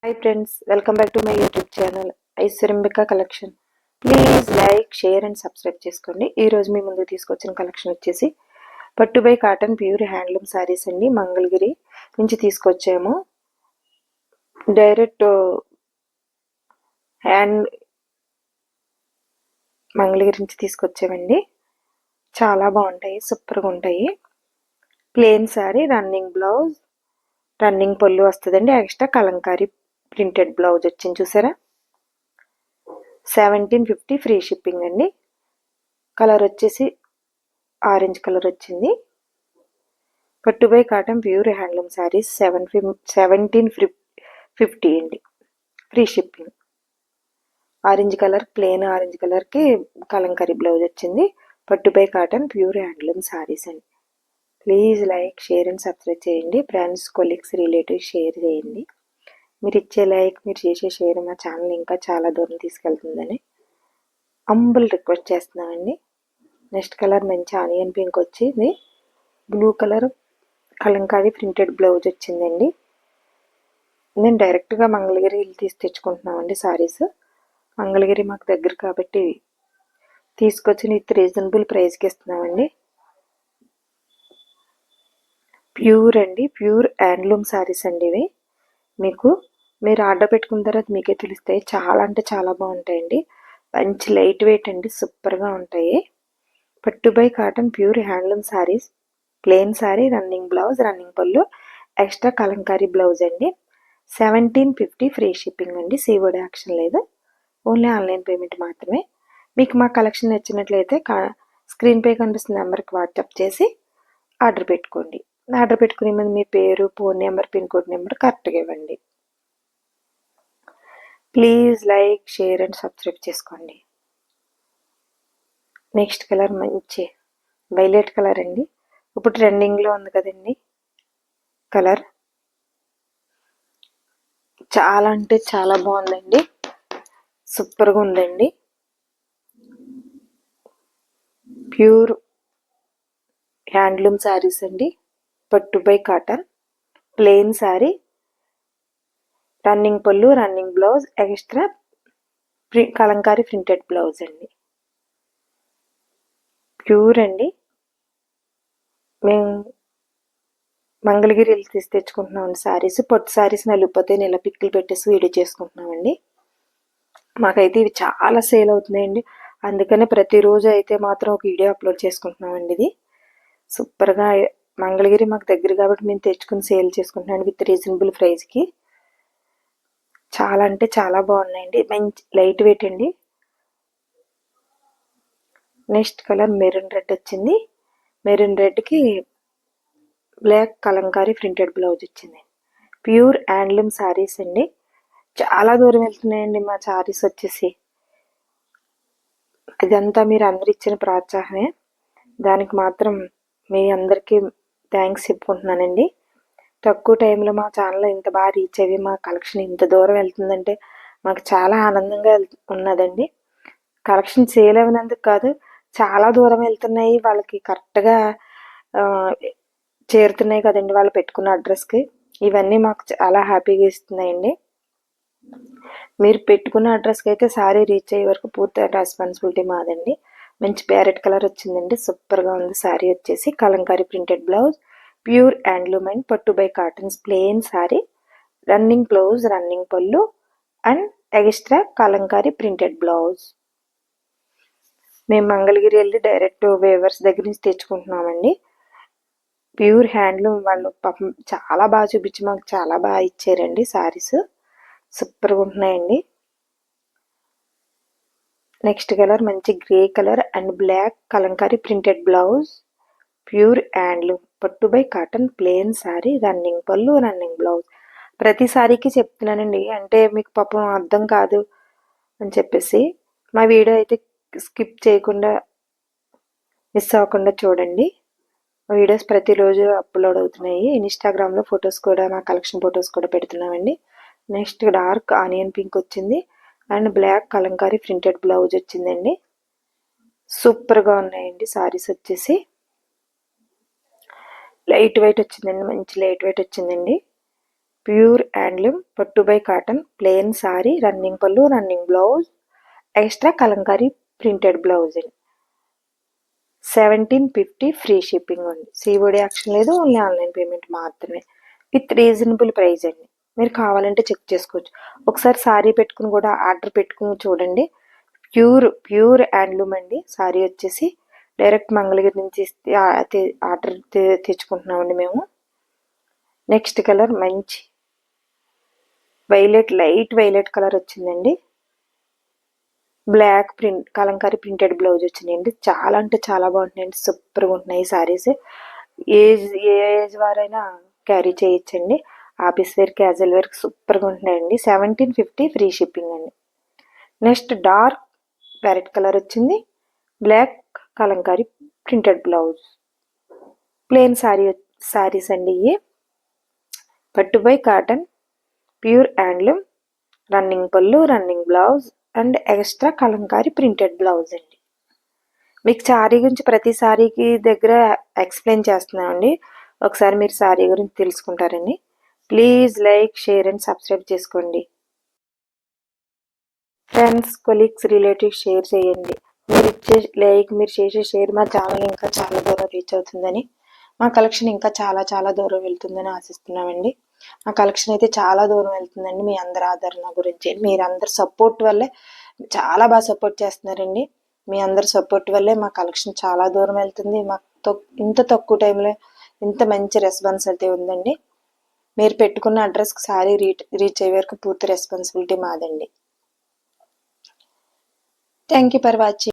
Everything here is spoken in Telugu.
Hi friends, welcome back to my YouTube channel Aishwaryambika collection. Please like, share and subscribe చేసుకోండి. ఈరోజు మీ ముందు తీసుకొచ్చిన కలెక్షన్ వచ్చేసి పట్టు by cotton pure handloom sarees అండి. మంగళగిరి నుంచి తీసుకొచ్చాము. డైరెక్ట్ హ్యాండ్ మంగళగిరి నుంచి తీసుకొచ్చామండి. చాలా బాగుంటాయి, సూపర్గా ఉంటాయి. Plain saree, running blouse, running పళ్ళు వస్తుందండి. ఎక్స్ట్రా కలంకారీ ప్రింటెడ్ బ్లౌజ్ వచ్చింది చూసారా. 1750 ఫ్రీ షిప్పింగ్ అండి. కలర్ వచ్చేసి ఆరెంజ్ కలర్ వచ్చింది. పట్టు by cotton pure handloom sarees 1750 అండి, free shipping. Orange colour, plain orange కలర్కి కలంకారీ బ్లౌజ్ వచ్చింది. పట్టు by cotton pure handloom sarees అండి. Please like, share and subscribe చేయండి. ఫ్రెండ్స్, కొలీగ్స్, రిలేటివ్స్ షేర్ చేయండి. మీరు ఇచ్చే లైక్, మీరు చేసే షేర్ మా ఛానల్ ఇంకా చాలా దూరం తీసుకెళ్తుందని అంబుల్ రిక్వెస్ట్ చేస్తున్నామండి. నెక్స్ట్ కలర్ మంచి ఆనియన్ పింక్ వచ్చింది. Blue colour Kalamkari printed blouse వచ్చిందండి. నేను డైరెక్ట్గా మంగళగిరి తీసి తెచ్చుకుంటున్నామండి సారీస్. మంగళగిరి మాకు దగ్గర కాబట్టి తీసుకొచ్చి విత్ రీజనబుల్ ప్రైస్కి ఇస్తున్నామండి. ప్యూర్ అండి, ప్యూర్ హ్యాండ్లూమ్ సారీస్ అండి ఇవి. మీరు ఆర్డర్ పెట్టుకున్న తర్వాత మీకే తెలుస్తాయి. చాలా అంటే చాలా బాగుంటాయండి. మంచి లైట్ వెయిట్ అండి, సూపర్గా ఉంటాయి. పట్టు by cotton pure handloom saris. Plain saree, running blouse, running పళ్ళు, ఎక్స్ట్రా కలంకారీ బ్లౌజ్ అండి. 1750 ఫ్రీ షిప్పింగ్ అండి. సీఓడి యాక్షన్ లేదు, ఓన్లీ ఆన్లైన్ పేమెంట్ మాత్రమే. మీకు మా కలెక్షన్ నచ్చినట్లయితే స్క్రీన్ పై కనిపిస్తున్న నెంబర్కి వాట్సాప్ చేసి ఆర్డర్ పెట్టుకోండి. ఆర్డర్ పెట్టుకునే ముందు మీ పేరు, phone number, pin code number కరెక్ట్గా ఇవ్వండి. Please like, share and subscribe చేసుకోండి. నెక్స్ట్ కలర్ మంచి వైలెట్ కలర్ అండి. ఇప్పుడు ట్రెండింగ్లో ఉంది కదండి కలర్. చాలా అంటే చాలా బాగుందండి, సూపర్గా ఉందండి. ప్యూర్ హ్యాండ్లూమ్ శారీస్ అండి. పట్టు by cotton plain saree, running పళ్ళు, running blouse, extra Kalamkari printed blouse అండి. ప్యూర్ అండి. మేము మంగళగిరి వెళ్ళి తీసి తెచ్చుకుంటున్నామండి శారీస్. పట్టు శారీస్ నలిగిపోతే ఇలా పిక్కులు పెట్టేసి వీడియో చేసుకుంటున్నామండి. మాకైతే ఇవి చాలా సేల్ అవుతున్నాయండి. అందుకనే ప్రతిరోజు అయితే మాత్రం ఒక వీడియో అప్లోడ్ చేసుకుంటున్నామండి. ఇది సూపర్గా మంగళగిరి మాకు దగ్గర కాబట్టి మేము తెచ్చుకుని సేల్ చేసుకుంటున్నాం విత్ రీజనబుల్ ప్రైస్కి. చాలా అంటే చాలా బాగున్నాయండి, మంచి లైట్ వెయిట్ అండి. నెక్స్ట్ కలర్ మెరూన్ రెడ్ వచ్చింది. మెరూన్ రెడ్కి బ్లాక్ కలంకారీ ప్రింటెడ్ బ్లౌజ్ వచ్చింది. ప్యూర్ హ్యాండ్లూమ్ శారీస్ అండి. చాలా దూరం వెళ్తున్నాయండి మా శారీస్ వచ్చేసి. ఇదంతా మీరు అందరు ఇచ్చిన ప్రోత్సాహమే. దానికి మాత్రం మీ అందరికీ థ్యాంక్స్ చెప్పుకుంటున్నానండి. తక్కువ టైంలో మా ఛానల్ ఇంత బాగా రీచ్ అయ్యి మా కలెక్షన్ ఇంత దూరం వెళ్తుందంటే మాకు చాలా ఆనందంగా ఉన్నదండి. కలెక్షన్ సేల్ అయినందుకు కాదు, చాలా దూరం వెళ్తున్నాయి, వాళ్ళకి కరెక్ట్గా చేరుతున్నాయి కదండి వాళ్ళు పెట్టుకున్న అడ్రస్కి. ఇవన్నీ మాకు చాలా హ్యాపీగా ఇస్తున్నాయండి. మీరు పెట్టుకున్న అడ్రస్కి అయితే సారీ రీచ్ అయ్యే వరకు పూర్తి రెస్పాన్సిబిలిటీ మాదండి. మంచి ప్యారెట్ కలర్ వచ్చిందండి, సూపర్గా ఉంది. సారీ వచ్చేసి Kalamkari printed blouse, pure handloom and పట్టు by cottons plain saree, running blouse, running పళ్ళు and extra Kalamkari printed blouse. మేము మంగళగిరి వెళ్ళి డైరెక్ట్ వేవర్స్ దగ్గర నుంచి తెచ్చుకుంటున్నామండి. ప్యూర్ హ్యాండ్లూమ్ వాళ్ళు పాపం చాలా బాగా చూపించి మాకు చాలా బాగా ఇచ్చారండి. సారీస్ సూపర్గా ఉంటున్నాయండి. నెక్స్ట్ కలర్ మంచి grey colour and black Kalamkari printed blouse, pure handloom పట్టు by cotton plain saree, running పళ్ళు, రన్నింగ్ బ్లౌజ్. ప్రతి సారీకి చెప్తున్నానండి, అంటే మీకు పాపం అర్థం కాదు అని చెప్పేసి మా వీడియో అయితే స్కిప్ చేయకుండా మిస్ అవ్వకుండా చూడండి. వీడియోస్ ప్రతిరోజు అప్లోడ్ అవుతున్నాయి. ఇన్స్టాగ్రామ్లో ఫొటోస్ కూడా, మా కలెక్షన్ ఫొటోస్ కూడా పెడుతున్నామండి. నెక్స్ట్ డార్క్ ఆనియన్ పింక్ వచ్చింది and black Kalamkari printed blouse వచ్చిందండి. సూపర్గా ఉన్నాయండి సారీస్ వచ్చేసి. లైట్ వెయిట్ వచ్చిందండి, మంచి లైట్ వెయిట్ వచ్చిందండి. ప్యూర్ హ్యాండ్లూమ్ పట్టు by cotton plain saree, running పళ్ళు, running blouse, extra Kalamkari printed blouse అండి. 1750 ఫ్రీ షిప్పింగ్ ఉంది. సిఓడి యాక్షన్ లేదు, ఓన్లీ ఆన్లైన్ పేమెంట్ మాత్రమే విత్ రీజనబుల్ ప్రైస్ అండి. మీరు కావాలంటే చెక్ చేసుకోవచ్చు. ఒకసారి సారీ పెట్టుకుని కూడా ఆర్డర్ పెట్టుకుని చూడండి. ప్యూర్ హ్యాండ్లూమ్ అండి. సారీ వచ్చేసి డైరెక్ట్ మంగళగిరి నుంచి ఆర్డర్ తెచ్చుకుంటున్నామండి మేము. నెక్స్ట్ కలర్ మంచి లైట్ వైలెట్ కలర్ వచ్చిందండి. Black print kalamkari printed blouse వచ్చినాయండి. చాలా అంటే చాలా బాగుంటున్నాయండి. సూపర్గా ఉంటున్నాయి సారీస్. ఏ ఏజ్ వారైనా క్యారీ చేయొచ్చండి. ఆఫీస్ వేర్, క్యాజువల్ వేర్ సూపర్గా ఉంటున్నాయండి. 1750 ఫ్రీ షిప్పింగ్ అండి. నెక్స్ట్ డార్క్ ప్యారెట్ కలర్ వచ్చింది. Black Kalamkari printed blouse, plain saris అండి. ఇవి పట్టు by cotton pure handloom, running పళ్ళు, running blouse and extra Kalamkari printed blouse అండి. మీకు శారీ గురించి ప్రతి శారీకి దగ్గర ఎక్స్ప్లెయిన్ చేస్తున్నామండి. ఒకసారి మీరు శారీ గురించి తెలుసుకుంటారండి. Please like, share and subscribe చేసుకోండి. ఫ్రెండ్స్, కొలీగ్స్, రిలేటివ్స్ షేర్ చేయండి. మీరు చేసే షేర్ మా ఛానల్ ఇంకా చాలా దూరం రీచ్ అవుతుందని, మా కలెక్షన్ ఇంకా చాలా చాలా దూరం వెళ్తుందని ఆశిస్తున్నామండి. మా కలెక్షన్ అయితే చాలా దూరం వెళ్తుందండి. మీ అందరి ఆదరణ గురించి, మీరందరు సపోర్ట్ వల్లే చాలా బాగా సపోర్ట్ చేస్తున్నారండి. మీ అందరి సపోర్ట్ వల్లే మా కలెక్షన్ చాలా దూరం వెళ్తుంది. మాకు ఇంత తక్కువ టైంలో ఇంత మంచి రెస్పాన్స్ అయితే ఉందండి. మీరు పెట్టుకున్న అడ్రస్కి సారీ రీచ్ అయ్యే వరకు పూర్తి రెస్పాన్సిబిలిటీ మాదండి. Thank you for watching.